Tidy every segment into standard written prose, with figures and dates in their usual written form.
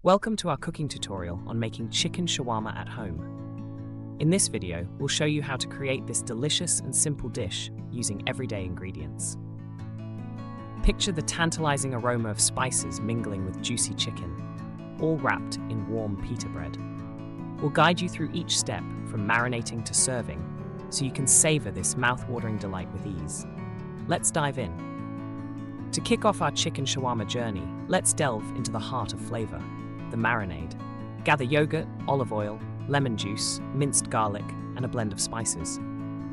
Welcome to our cooking tutorial on making chicken shawarma at home. In this video, we'll show you how to create this delicious and simple dish using everyday ingredients. Picture the tantalizing aroma of spices mingling with juicy chicken, all wrapped in warm pita bread. We'll guide you through each step from marinating to serving, so you can savor this mouth-watering delight with ease. Let's dive in. To kick off our chicken shawarma journey, let's delve into the heart of flavor, the marinade. Gather yogurt, olive oil, lemon juice, minced garlic, and a blend of spices,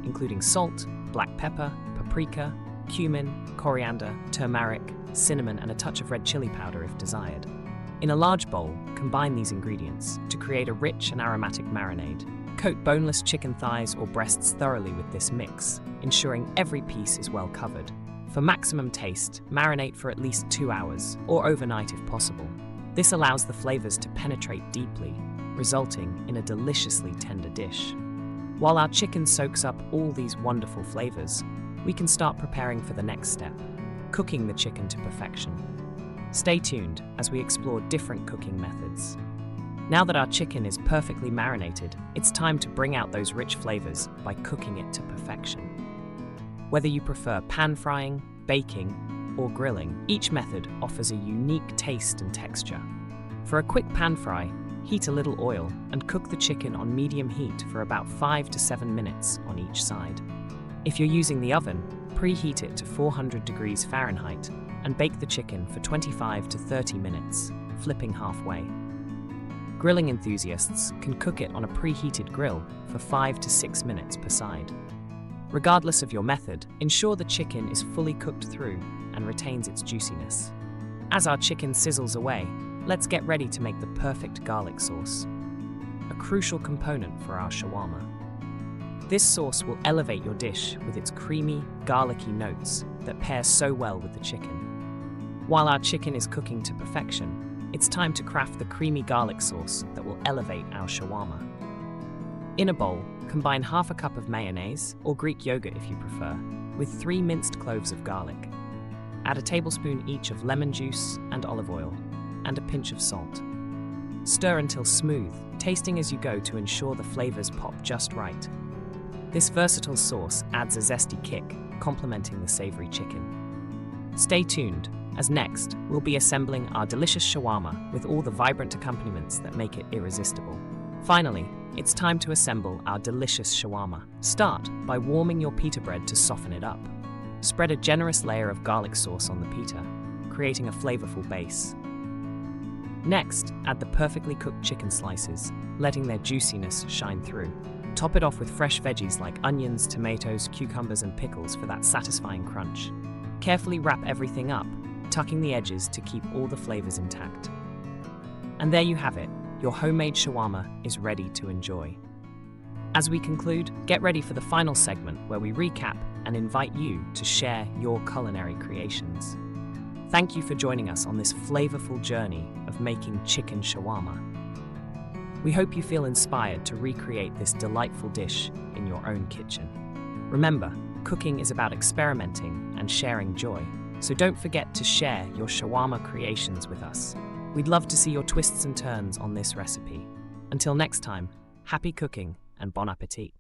including salt, black pepper, paprika, cumin, coriander, turmeric, cinnamon, and a touch of red chili powder if desired. In a large bowl, combine these ingredients to create a rich and aromatic marinade. Coat boneless chicken thighs or breasts thoroughly with this mix, ensuring every piece is well covered. For maximum taste, marinate for at least 2 hours, or overnight if possible. This allows the flavors to penetrate deeply, resulting in a deliciously tender dish. While our chicken soaks up all these wonderful flavors, we can start preparing for the next step, cooking the chicken to perfection. Stay tuned as we explore different cooking methods. Now that our chicken is perfectly marinated, it's time to bring out those rich flavors by cooking it to perfection. Whether you prefer pan frying, baking, or grilling, each method offers a unique taste and texture. For a quick pan fry, heat a little oil and cook the chicken on medium heat for about 5 to 7 minutes on each side. If you're using the oven, preheat it to 400 degrees Fahrenheit and bake the chicken for 25 to 30 minutes, flipping halfway. Grilling enthusiasts can cook it on a preheated grill for 5 to 6 minutes per side. Regardless of your method, ensure the chicken is fully cooked through and retains its juiciness. As our chicken sizzles away, let's get ready to make the perfect garlic sauce, a crucial component for our shawarma. This sauce will elevate your dish with its creamy, garlicky notes that pair so well with the chicken. While our chicken is cooking to perfection, it's time to craft the creamy garlic sauce that will elevate our shawarma. In a bowl, combine half a cup of mayonnaise, or Greek yogurt if you prefer, with 3 minced cloves of garlic. Add a tablespoon each of lemon juice and olive oil, and a pinch of salt. Stir until smooth, tasting as you go to ensure the flavors pop just right. This versatile sauce adds a zesty kick, complementing the savory chicken. Stay tuned, as next, we'll be assembling our delicious shawarma with all the vibrant accompaniments that make it irresistible. Finally, it's time to assemble our delicious shawarma. Start by warming your pita bread to soften it up. Spread a generous layer of garlic sauce on the pita, creating a flavorful base. Next, add the perfectly cooked chicken slices, letting their juiciness shine through. Top it off with fresh veggies like onions, tomatoes, cucumbers, and pickles for that satisfying crunch. Carefully wrap everything up, tucking the edges to keep all the flavors intact. And there you have it, your homemade shawarma is ready to enjoy. As we conclude, get ready for the final segment where we recap and invite you to share your culinary creations. Thank you for joining us on this flavorful journey of making chicken shawarma. We hope you feel inspired to recreate this delightful dish in your own kitchen. Remember, cooking is about experimenting and sharing joy, so don't forget to share your shawarma creations with us. We'd love to see your twists and turns on this recipe. Until next time, happy cooking and bon appetit.